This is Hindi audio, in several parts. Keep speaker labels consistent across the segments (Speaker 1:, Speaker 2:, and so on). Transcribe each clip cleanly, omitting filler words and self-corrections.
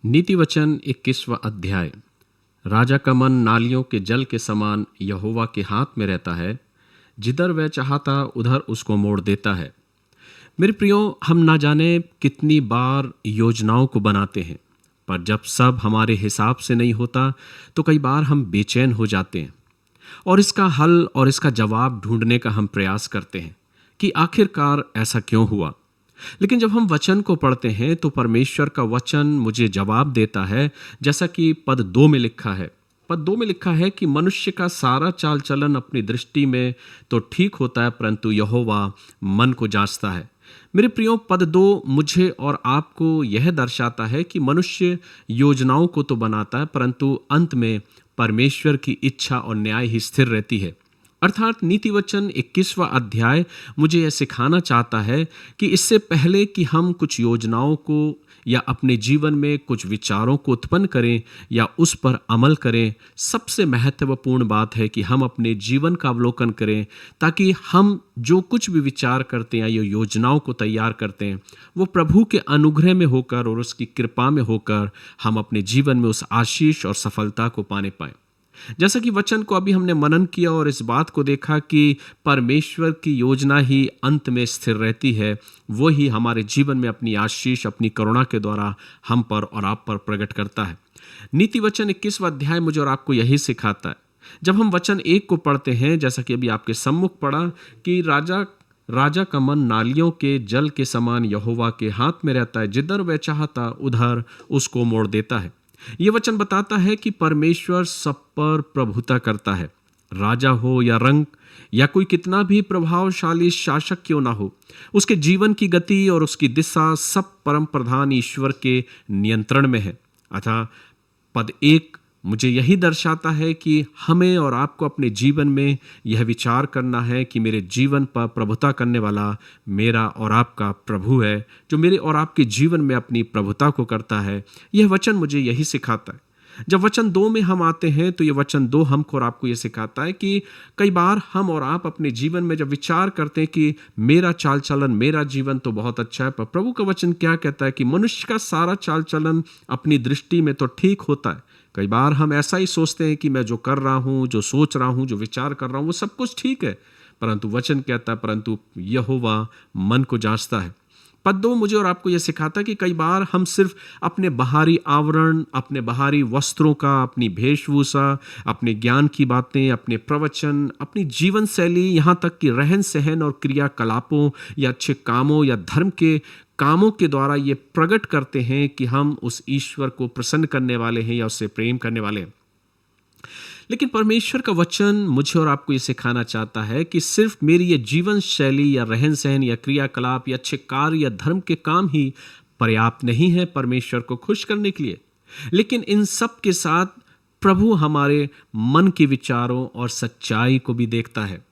Speaker 1: नीति वचन 21वां अध्याय। राजा का मन नालियों के जल के समान यहोवा के हाथ में रहता है, जिधर वह चाहता उधर उसको मोड़ देता है। मेरे प्रियो, हम ना जाने कितनी बार योजनाओं को बनाते हैं, पर जब सब हमारे हिसाब से नहीं होता तो कई बार हम बेचैन हो जाते हैं और इसका हल और इसका जवाब ढूंढने का हम प्रयास करते हैं कि आखिरकार ऐसा क्यों हुआ। लेकिन जब हम वचन को पढ़ते हैं तो परमेश्वर का वचन मुझे जवाब देता है, जैसा कि पद 2 में लिखा है। पद 2 में लिखा है कि मनुष्य का सारा चाल चलन अपनी दृष्टि में तो ठीक होता है, परंतु यहोवा मन को जांचता है। मेरे प्रियो, पद 2 मुझे और आपको यह दर्शाता है कि मनुष्य योजनाओं को तो बनाता है, परंतु अंत में परमेश्वर की इच्छा और न्याय ही स्थिर रहती है। अर्थात नीति वचन 21वां अध्याय मुझे यह सिखाना चाहता है कि इससे पहले कि हम कुछ योजनाओं को या अपने जीवन में कुछ विचारों को उत्पन्न करें या उस पर अमल करें, सबसे महत्वपूर्ण बात है कि हम अपने जीवन का अवलोकन करें, ताकि हम जो कुछ भी विचार करते हैं या योजनाओं को तैयार करते हैं वो प्रभु के अनुग्रह में होकर और उसकी कृपा में होकर हम अपने जीवन में उस आशीष और सफलता को पाने पाएं। जैसा कि वचन को अभी हमने मनन किया और इस बात को देखा कि परमेश्वर की योजना ही अंत में स्थिर रहती है, वो ही हमारे जीवन में अपनी आशीष, अपनी करुणा के द्वारा हम पर और आप पर प्रकट करता है। नीति वचन 21वां अध्याय मुझे और आपको यही सिखाता है। जब हम वचन 1 को पढ़ते हैं, जैसा कि अभी आपके सम्मुख पढ़ा कि राजा का मन नालियों के जल के समान यहोवा के हाथ में रहता है, जिधर वह चाहता उधर उसको मोड़ देता है। ये वचन बताता है कि परमेश्वर सब पर प्रभुता करता है। राजा हो या रंग या कोई कितना भी प्रभावशाली शासक क्यों ना हो, उसके जीवन की गति और उसकी दिशा सब परम प्रधान ईश्वर के नियंत्रण में है। अतः पद 1 मुझे यही दर्शाता है कि हमें और आपको अपने जीवन में यह विचार करना है कि मेरे जीवन पर प्रभुता करने वाला मेरा और आपका प्रभु है, जो मेरे और आपके जीवन में अपनी प्रभुता को करता है। यह वचन मुझे यही सिखाता है। जब वचन 2 में हम आते हैं तो यह वचन 2 हमको और आपको यह सिखाता है कि कई बार हम और आप अपने जीवन में जब विचार करते हैं कि मेरा चाल चलन, मेरा जीवन तो बहुत अच्छा है, पर प्रभु का वचन क्या कहता है कि मनुष्य का सारा चाल चलन अपनी दृष्टि में तो ठीक होता है। कई बार हम ऐसा ही सोचते हैं कि मैं जो कर रहा हूं, जो सोच रहा हूं, जो विचार कर रहा हूं, वो सब कुछ ठीक है, परंतु वचन कहता है परंतु यहोवा मन को जांचता है। पद 2 मुझे और आपको यह सिखाता है कि कई बार हम सिर्फ अपने बाहरी आवरण, अपने बाहरी वस्त्रों का, अपनी वेशभूषा, अपने ज्ञान की बातें, अपने प्रवचन, अपनी जीवन शैली, यहाँ तक कि रहन सहन और क्रियाकलापों या अच्छे कामों या धर्म के कामों के द्वारा ये प्रकट करते हैं कि हम उस ईश्वर को प्रसन्न करने वाले हैं या उससे प्रेम करने वाले हैं। लेकिन परमेश्वर का वचन मुझे और आपको ये सिखाना चाहता है कि सिर्फ मेरी ये जीवन शैली या रहन सहन या क्रियाकलाप या अच्छे कार्य या धर्म के काम ही पर्याप्त नहीं है परमेश्वर को खुश करने के लिए, लेकिन इन सब के साथ प्रभु हमारे मन के विचारों और सच्चाई को भी देखता है।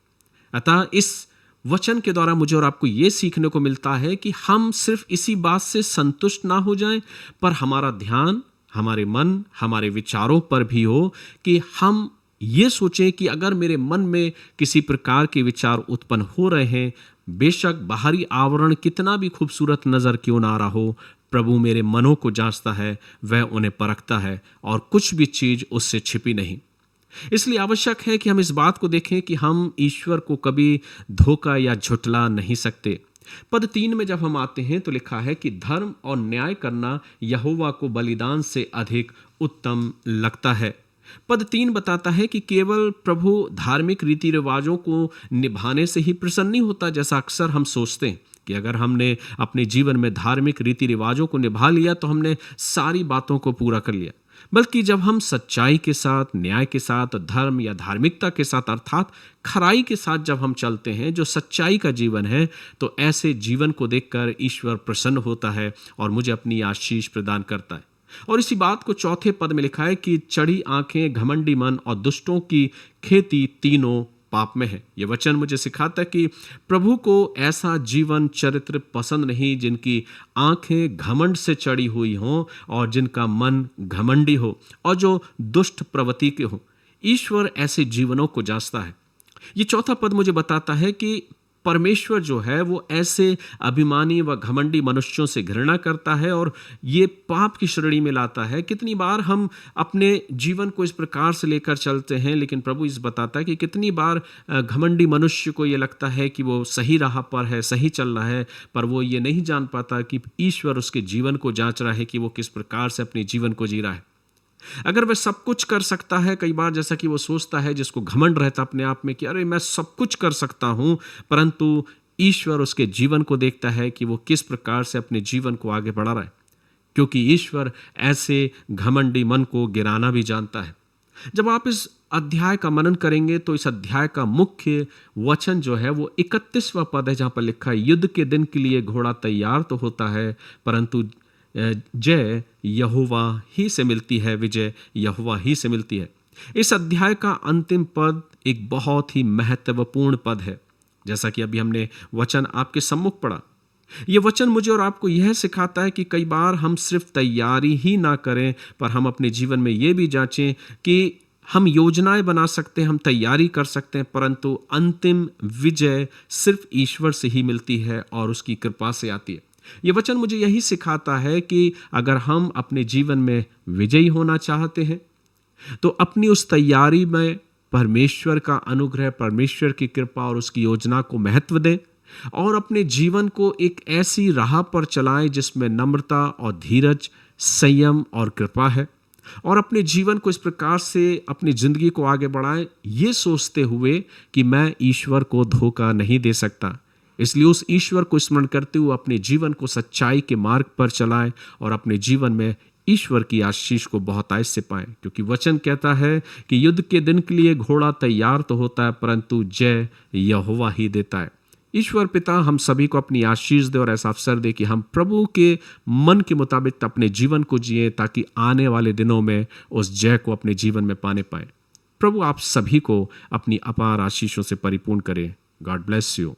Speaker 1: अतः इस वचन के द्वारा मुझे और आपको ये सीखने को मिलता है कि हम सिर्फ इसी बात से संतुष्ट ना हो जाएं, पर हमारा ध्यान, हमारे मन, हमारे विचारों पर भी हो कि हम ये सोचें कि अगर मेरे मन में किसी प्रकार के विचार उत्पन्न हो रहे हैं, बेशक बाहरी आवरण कितना भी खूबसूरत नजर क्यों ना आ रहा हो, प्रभु मेरे मनों को जांचता है, वह उन्हें परखता है और कुछ भी चीज उससे छिपी नहीं। इसलिए आवश्यक है कि हम इस बात को देखें कि हम ईश्वर को कभी धोखा या झुठला नहीं सकते। पद 3 में जब हम आते हैं तो लिखा है कि धर्म और न्याय करना यहोवा को बलिदान से अधिक उत्तम लगता है। पद 3 बताता है कि केवल प्रभु धार्मिक रीति रिवाजों को निभाने से ही प्रसन्न नहीं होता, जैसा अक्सर हम सोचते हैं कि अगर हमने अपने जीवन में धार्मिक रीति रिवाजों को निभा लिया तो हमने सारी बातों को पूरा कर लिया। बल्कि जब हम सच्चाई के साथ, न्याय के साथ, धर्म या धार्मिकता के साथ अर्थात खराई के साथ जब हम चलते हैं, जो सच्चाई का जीवन है, तो ऐसे जीवन को देखकर ईश्वर प्रसन्न होता है और मुझे अपनी आशीष प्रदान करता है। और इसी बात को 4 पद में लिखा है कि चढ़ी आंखें, घमंडी मन और दुष्टों की खेती तीनों पाप में है। यह वचन मुझे सिखाता है कि प्रभु को ऐसा जीवन चरित्र पसंद नहीं जिनकी आंखें घमंड से चढ़ी हुई हों और जिनका मन घमंडी हो और जो दुष्ट प्रवृत्ति के हो। ईश्वर ऐसे जीवनों को जांचता है। ये 4 पद मुझे बताता है कि परमेश्वर जो है वो ऐसे अभिमानी व घमंडी मनुष्यों से घृणा करता है और ये पाप की श्रेणी में लाता है। कितनी बार हम अपने जीवन को इस प्रकार से लेकर चलते हैं, लेकिन प्रभु इस बताता है कि कितनी बार घमंडी मनुष्य को ये लगता है कि वो सही राह पर है, सही चल रहा है, पर वो ये नहीं जान पाता कि ईश्वर उसके जीवन को जांच रहा है कि वो किस प्रकार से अपने जीवन को जी रहा है। अगर वह सब कुछ कर सकता है, कई बार जैसा कि वो सोचता है, जिसको घमंड रहता अपने आप में कि अरे मैं सब कुछ कर सकता हूं, परंतु ईश्वर उसके जीवन को देखता है कि वो किस प्रकार से अपने जीवन को आगे बढ़ा रहा है, क्योंकि ईश्वर ऐसे घमंडी मन को गिराना भी जानता है। जब आप इस अध्याय का मनन करेंगे तो इस अध्याय का मुख्य वचन जो है वो 31वां पद है, जहां पर लिखा है, युद्ध के दिन के लिए घोड़ा तैयार तो होता है, परंतु जय यहोवा ही से मिलती है, विजय यहोवा ही से मिलती है। इस अध्याय का अंतिम पद एक बहुत ही महत्वपूर्ण पद है। जैसा कि अभी हमने वचन आपके सम्मुख पढ़ा, यह वचन मुझे और आपको यह सिखाता है कि कई बार हम सिर्फ तैयारी ही ना करें, पर हम अपने जीवन में यह भी जांचें कि हम योजनाएं बना सकते हैं, हम तैयारी कर सकते हैं, परंतु अंतिम विजय सिर्फ ईश्वर से ही मिलती है और उसकी कृपा से आती है। ये वचन मुझे यही सिखाता है कि अगर हम अपने जीवन में विजयी होना चाहते हैं तो अपनी उस तैयारी में परमेश्वर का अनुग्रह, परमेश्वर की कृपा और उसकी योजना को महत्व दें और अपने जीवन को एक ऐसी राह पर चलाएं जिसमें नम्रता और धीरज, संयम और कृपा है, और अपने जीवन को इस प्रकार से अपनी जिंदगी को आगे बढ़ाएं, ये सोचते हुए कि मैं ईश्वर को धोखा नहीं दे सकता। इसलिए उस ईश्वर को स्मरण करते हुए अपने जीवन को सच्चाई के मार्ग पर चलाएं और अपने जीवन में ईश्वर की आशीष को बहुतायत से पाएं, क्योंकि वचन कहता है कि युद्ध के दिन के लिए घोड़ा तैयार तो होता है, परंतु जय यहोवा ही देता है। ईश्वर पिता हम सभी को अपनी आशीष दे और ऐसा अवसर दे कि हम प्रभु के मन के मुताबिक अपने जीवन को जिए, ताकि आने वाले दिनों में उस जय को अपने जीवन में पाने पाए। प्रभु आप सभी को अपनी अपार आशीषों से परिपूर्ण करे। God bless you.